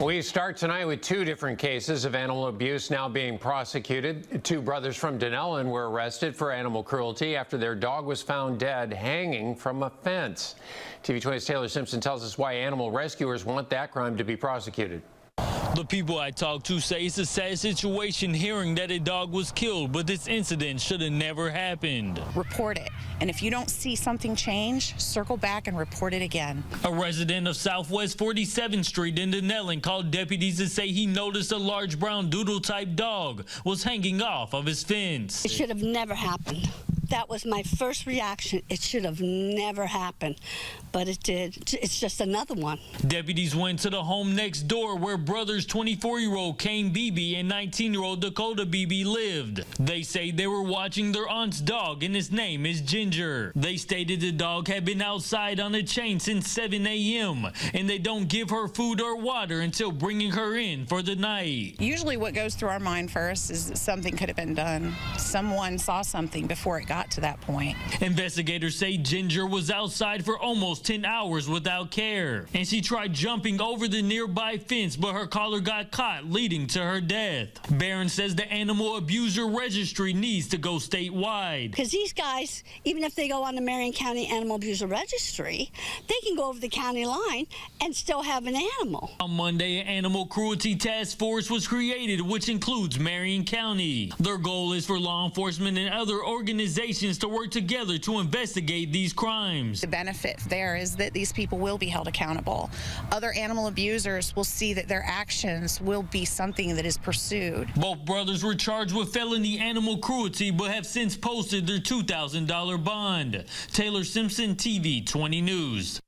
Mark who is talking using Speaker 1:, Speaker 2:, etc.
Speaker 1: We start tonight with two different cases of animal abuse now being prosecuted. Two brothers from Dunnellon were arrested for animal cruelty after their dog was found dead hanging from a fence. TV 20's Taylor Simpson tells us why animal rescuers want that crime to be prosecuted.
Speaker 2: The people I talked to say it's a sad situation hearing that a dog was killed, but this incident should have never happened.
Speaker 3: Report it. And if you don't see something change, circle back and report it again.
Speaker 2: A resident of Southwest 47th Street in Dunnellon called deputies to say he noticed a large brown doodle-type dog was hanging off of his fence.
Speaker 4: It should have never happened. That was my first reaction. It should have never happened, but it did. It's just another one.
Speaker 2: Deputies went to the home next door where brothers 24-year-old Kane Beebe and 19-year-old Dakota Beebe lived. They say they were watching their aunt's dog, and his name is Ginger. They stated the dog had been outside on a chain since 7 a.m., and they don't give her food or water until bringing her in for the night.
Speaker 3: Usually what goes through our mind first is that something could have been done. Someone saw something before it got to that point.
Speaker 2: Investigators say Ginger was outside for almost 10 hours without care, and she tried jumping over the nearby fence, but her collar got caught, leading to her death. Barron says the animal abuser registry needs to go statewide.
Speaker 4: Because these guys, even if they go on the Marion County Animal Abuser Registry, they can go over the county line and still have an animal.
Speaker 2: On Monday, an animal cruelty task force was created, which includes Marion County. Their goal is for law enforcement and other organizations to work together to investigate these crimes.
Speaker 3: The benefit there is that these people will be held accountable. Other animal abusers will see that their actions will be something that is pursued.
Speaker 2: Both brothers were charged with felony animal cruelty but have since posted their $2,000 bond. Taylor Simpson, TV 20 News.